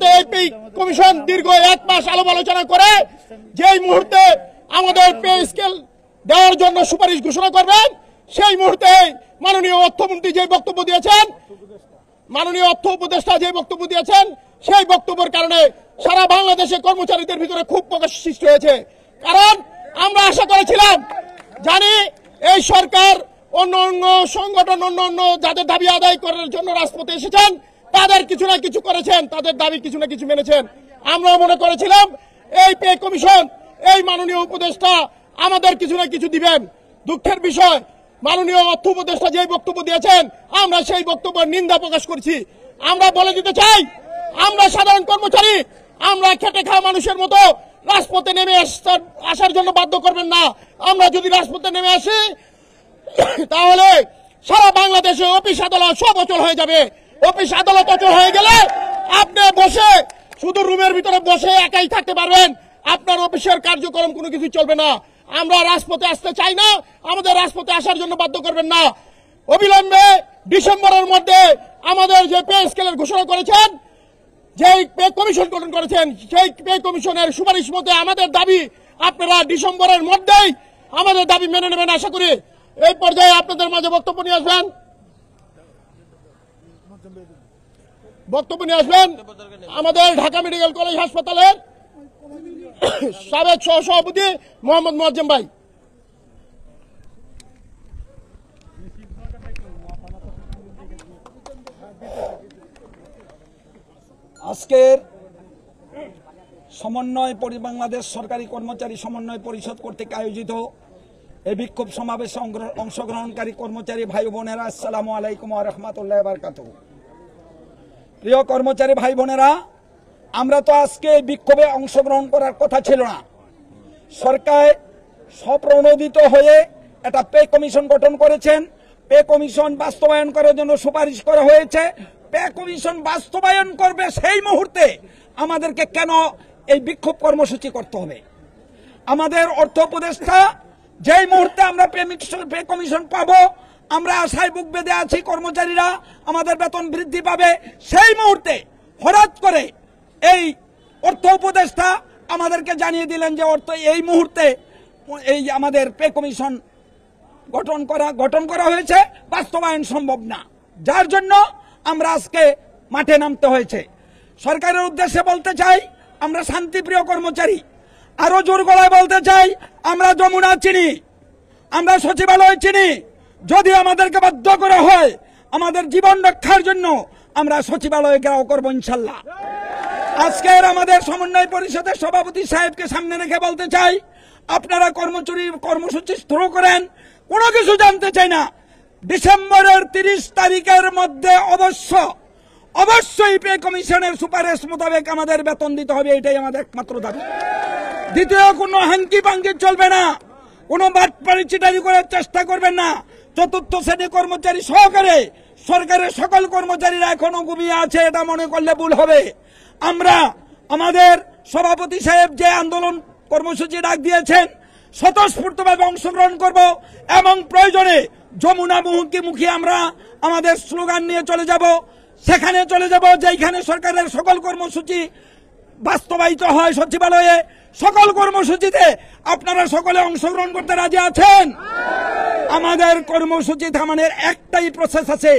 সাথে এই কমিশন দীর্ঘ 1 মাস আলাপ আলোচনা করে যেই মুহূর্তে আমাদের পে স্কেল দেওয়ার জন্য সুপারিশ ঘোষণা করবেন, সেই মুহূর্তে মাননীয় অর্থমন্ত্রী যে বক্তব্য দিয়েছেন, মাননীয় অর্থ উপদেষ্টা যে বক্তব্য দিয়েছেন, সেই বক্তব্যের কারণে সারা বাংলাদেশে কর্মচারীদের ভিতরে খুব প্রকাশ সৃষ্টি হয়েছে। কারণ আমরা আশা করেছিলাম, জানি এই সরকার অন্য সংগঠন অন্য যাদের দাবি আদায় করার জন্য রাজপথে এসেছেন, তাদের কিছু না কিছু করেছেন, তাদের দাবি কিছু না কিছু মেনেছেন। আমরা মনে করেছিলাম এই পে কমিশন, এই মাননীয় উপদেষ্টা আমাদের কিছু না কিছু দিবেন। দুঃখের বিষয়, মাননীয় অর্থ উপদেষ্টা যে বক্তব্য দিয়েছেন, আমরা সেই বক্তব্যের নিন্দা প্রকাশ করছি। আমরা বলে দিতে চাই, আমরা সাধারণ কর্মচারী, আমরা খেটে খাওয়া মানুষের মতো রাজপথে নেমে আসার জন্য বাধ্য করবেন না। আমরা যদি রাজপথে নেমে আসি, তাহলে সারা বাংলাদেশে অফিস আদালত সব অচল হয়ে যাবে। অফিস আদালত অচল হয়ে গেলে আপনি বসে শুধু রুমের ভিতরে বসে একাই থাকতে পারবেন, আপনার অফিসের কার্যক্রম কোনো কিছু চলবে না। আমরা রাজপথে আসতে চাই না, আমাদের রাজপথে আসার জন্য বাধ্য করবেন না। অবিলম্বে ডিসেম্বরের মধ্যে আমাদের যে পে স্কেলের ঘোষণা করেছেন, যেই পে কমিশন গঠন করেছেন, সেই পে কমিশনের সুপারিশ মতে আমাদের দাবি আপনারা ডিসেম্বরের মধ্যেই আমাদের দাবি মেনে নেবেন আশা করি। এই পর্যায়ে আপনাদের মাঝে বক্তব্য নিয়ে আসবেন আমাদের ঢাকা মেডিকেল কলেজ হাসপাতালের সাবেক সহসভাপতি মোহাম্মদ মোয়াজ্জেম ভাই। আজকের বাংলাদেশ সরকারি কর্মচারী সমন্বয় পরিষদ কর্তৃক আয়োজিত এই বিক্ষোভ সমাবেশে অংশগ্রহণকারী কর্মচারী ভাই বোনেরা, আসসালামু আলাইকুম ওয়া রাহমাতুল্লাহি ওয়া বারাকাতুহু। প্রিয় কর্মচারী ভাই বোনেরা, আমরা তো আজকে বিক্ষোভে অংশগ্রহণ করার কথা ছিল না। সরকার স্বপ্রণোদিত হয়ে একটা পে কমিশন গঠন করেছেন। পে কমিশন বাস্তবায়ন করার জন্য সুপারিশ করা হয়েছে। পে কমিশন বাস্তবায়ন করবে সেই মুহূর্তে আমাদেরকে কেন এই বিক্ষোভ কর্মসূচি করতে হবে? আমাদের অর্থ উপদেষ্টা যেই মুহূর্তে আমরা পে কমিশন পাবো, আমরা আশায় বুক বেঁধে আছি, কর্মচারীরা আমাদের বেতন বৃদ্ধি পাবে, সেই মুহূর্তে হঠাৎ করে এই অর্থ উপদেষ্টা আমাদেরকে জানিয়ে দিলেন যে এই মুহূর্তে এই আমাদের পে কমিশন গঠন করা হয়েছে, বাস্তবায়ন সম্ভব না। যার জন্য আমরা আজকে মাঠে নামতে হয়েছে। সরকারের উদ্দেশ্যে বলতে চাই, আমরা শান্তিপ্রিয় কর্মচারী। আরো জোর গলায় বলতে চাই, আমরা যমুনা চিনি, আমরা সচিবালয় চিনি। যদি আমাদেরকে বাধ্য করা হয় আমাদের জীবন রক্ষার জন্য, আমরা সচিবালয়ে ঘেরাও করবো ইনশাল্লাহ। আজকের আমাদের সমন্বয় পরিষদের সভাপতি সাহেবকে সামনে রেখে বলতে চাই, আপনারা কর্মসূচি শুরু করেন, কোনো কিছু জানতে চাই না। ডিসেম্বরের 30 তারিখের মধ্যে অবশ্যই পে কমিশনের সুপারিশ মোতাবেক আমাদের বেতন দিতে হবে, এটাই আমাদের একমাত্র দাবি। দ্বিতীয় কোনো হাঙ্কি পাঙ্কি চলবে না, কোনো বাটপাড়ি চিটারি করার চেষ্টা করবেন না। চতুর্থ শ্রেণী কর্মচারী সহকারে সরকারের সকল কর্মচারীরা এখনো ঘুমিয়ে আছে, এটা মনে করলে ভুল হবে। আমরা আমাদের সভাপতি সাহেব যে আন্দোলন কর্মসূচি ডাক দিয়েছেন, স্বতঃস্ফূর্তভাবে অংশগ্রহণ করব এবং প্রয়োজনে যমুনা মুখী আমরা আমাদের স্লোগান নিয়ে চলে যাব, সেখানে চলে যাব যেখানে সরকারের সকল কর্মসূচি বাস্তবায়িত হয়। সচিবালয়ে সকল কর্মসূচিতে আপনারা সকলে অংশগ্রহণ করতে রাজি আছেন? আমাদের কর্মসূচি থামানোর একটাই প্রসেস আছে,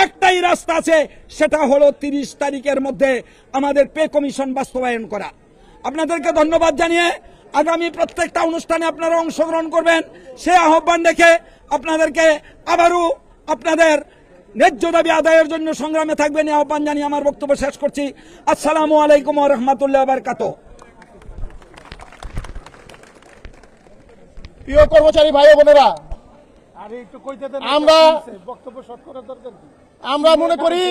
একটাই রাস্তা আছে, সেটা হলো 30 তারিখের মধ্যে আমাদের পে কমিশন বাস্তবায়ন করা। আপনাদেরকে ধন্যবাদ জানিয়ে আগামী প্রত্যেকটা অনুষ্ঠানে আপনারা অংশগ্রহণ করবেন, সে আহ্বান রেখে আপনাদেরকে আবারও আপনাদের ন্যায্য দাবি আদায়ের জন্য সংগ্রামে থাকবেন এই আহ্বান জানিয়ে আমার বক্তব্য শেষ করছি। আসসালামু আলাইকুম ওয়া রাহমাতুল্লাহি ওয়া বারাকাতুহু। প্রিয় কর্মচারী ভাই বোনেরা, আমরা মনে করি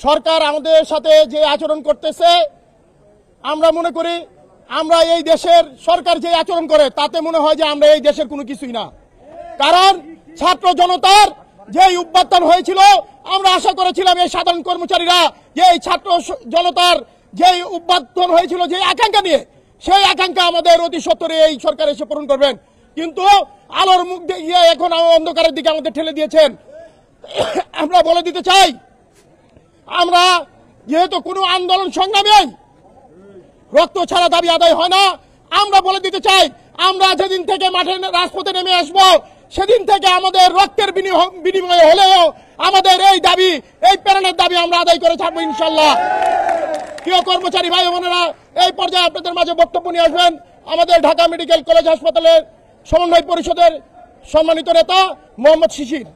সরকার আমাদের সাথে যে আচরণ করতেছে, আমরা মনে করি আমরা এই দেশের সরকার যে আচরণ করে তাতে মনে হয় যে আমরা এই দেশের কোনো কিছুই না। কারণ ছাত্র জনতার যে উত্থান হয়েছিল, আমরা আশা করেছিলাম এই সাধারণ কর্মচারীরা যে এই ছাত্র জনতার যে উত্থান হয়েছিল, যে আকাঙ্ক্ষা নিয়ে, সেই আকাঙ্ক্ষা আমাদের অতি সত্বরে এই সরকার এসে পূরণ করবেন। কিন্তু আলোর মুখ দিয়ে এখন অন্ধকারের দিকে আমাদের ঠেলে দিয়েছেন। আমরা বলে দিতে চাই, আমরা যেহেতু কোনো আন্দোলন সংগ্রামে রক্ত ছাড়া দাবি আদায় হয় না, আমরা বলে দিতে চাই, আমরা যেদিন থেকে মাঠে রাজপথে নেমে আসবো সেদিন থেকে আমাদের রক্তের বিনিময়ে হলেও আমাদের এই দাবি, এই প্যানেলের দাবি আমরা আদায় করে থাকবো ইনশাল্লাহ। প্রিয় কর্মচারী ভাই বোনেরা, এই পর্যায়ে আপনাদের মাঝে বক্তব্য নিয়ে আসবেন আমাদের ঢাকা মেডিকেল কলেজ হাসপাতালের সমন্বয় পরিষদের সম্মানিত নেতা মোহাম্মদ শিশির।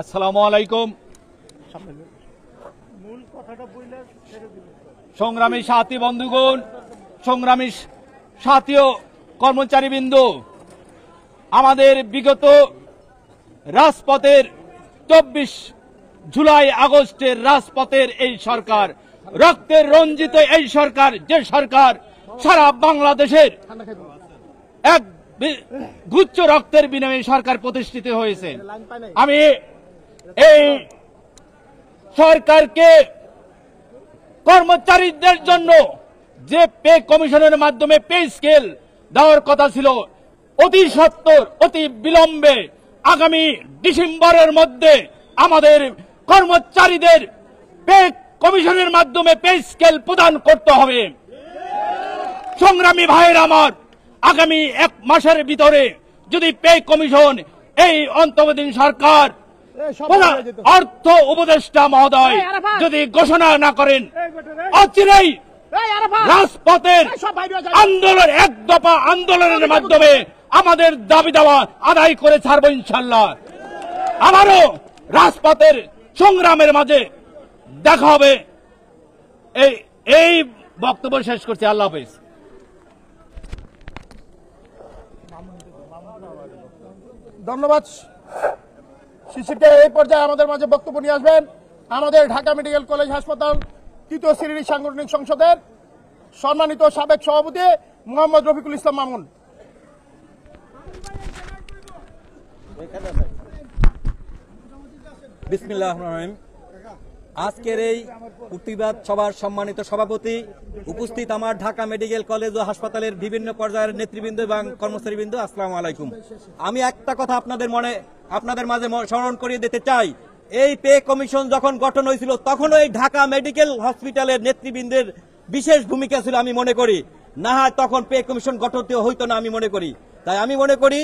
আসসালামু আলাইকুম। সংগ্রামী সাথী বন্ধুগণ, সংগ্রামী সাথী ও কর্মচারীবৃন্দ, আমাদের বিগত রাজপথের 24 জুলাই আগস্টের রাজপথের এই সরকার, রক্তের রঞ্জিত এই সরকার, যে সরকার সারা বাংলাদেশের এক গুচ্ছ রক্তের বিনিময়ে সরকার প্রতিষ্ঠিত হয়েছে, আমি এই সরকারকে কর্মচারীদের জন্য যে পে কমিশনের মাধ্যমে পে স্কেল দেওয়ার কথা ছিল, অতি সত্বর অতি বিলম্বে আগামী ডিসেম্বরের মধ্যে আমাদের কর্মচারীদের পে কমিশনের মাধ্যমে পে স্কেল প্রদান করতে হবে। সংগ্রামী ভাইয়ের আমার, আগামী 1 মাসের ভিতরে যদি পে কমিশন এই অন্তর্বর্তী সরকার অর্থ উপদেষ্টা মহোদয় যদি ঘোষণা না করেন, অচিরেই রাজপথের আন্দোলন, এক দফা আন্দোলনের মাধ্যমে আমাদের দাবি দেওয়া আদায় করে ছাড়বো ইনশাল্লাহ। আবারও রাজপথের সংগ্রামের মাঝে দেখা হবে। এই বক্তব্য শেষ করছি। আল্লাহ হাফেজ। ধন্যবাদ শিশিরকে। এই পর্যায়ে আমাদের মাঝে বক্তব্য নিয়ে আসবেন আমাদের ঢাকা মেডিকেল কলেজ হাসপাতাল 3য় শ্রেণীর সাংগঠনিক সংসদের সম্মানিত সাবেক সভাপতি মোহাম্মদ রফিকুল ইসলাম মামুন। বিসমিল্লাহির রহমানির রহিম। আজকের এই প্রতিবাদ সভার সম্মানিত সভাপতি, উপস্থিত আমার ঢাকা মেডিকেল কলেজ ও হাসপাতালের বিভিন্ন পর্যায়ের নেতৃবৃন্দ এবং কর্মচারীবৃন্দ, আসসালামু আলাইকুম। আমি একটা কথা আপনাদের মাঝে স্মরণ করিয়ে দিতে চাই। এই পে কমিশন যখন গঠন হয়েছিল তখনও এই ঢাকা মেডিকেল হসপিটালের নেতৃবৃন্দের বিশেষ ভূমিকা ছিল আমি মনে করি। না হয় তখন পে কমিশন গঠন হইতো না আমি মনে করি। তাই আমি মনে করি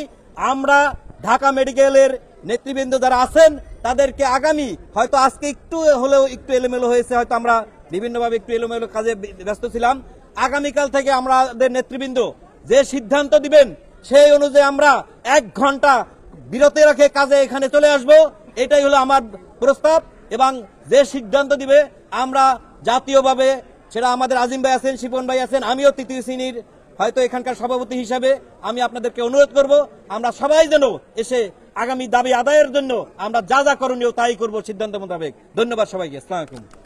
আমরা ঢাকা মেডিকেলের নেতৃবৃন্দ যারা আছেন তাদেরকে আগামী, হয়তো আজকে একটু হলেও একটু এলোমেলো হয়েছে, হয়তো আমরা বিভিন্নভাবে একটু এলোমেলো কাজে ব্যস্ত ছিলাম। আগামীকাল থেকে আমাদের নেতৃবৃন্দ যে সিদ্ধান্ত দিবেন সেই অনুযায়ী আমরা 1 ঘন্টা বিরতি রেখে কাজে এখানে চলে আসব, এটাই হলো আমার প্রস্তাব। এবং যে সিদ্ধান্ত দিবে আমরা জাতীয়ভাবে, সেটা আমাদের আজিম ভাই আছেন, শিপন ভাই আছেন, আমিও 3য় শ্রেণীর হয়তো এখানকার সভাপতি হিসাবে আমি আপনাদেরকে অনুরোধ করব, আমরা সবাই যেন এসে আগামী দাবি আদায়ের জন্য আমরা যা যা করণীয় তাই করব সিদ্ধান্ত মোতাবেক। ধন্যবাদ সবাইকে। আসসালামু আলাইকুম।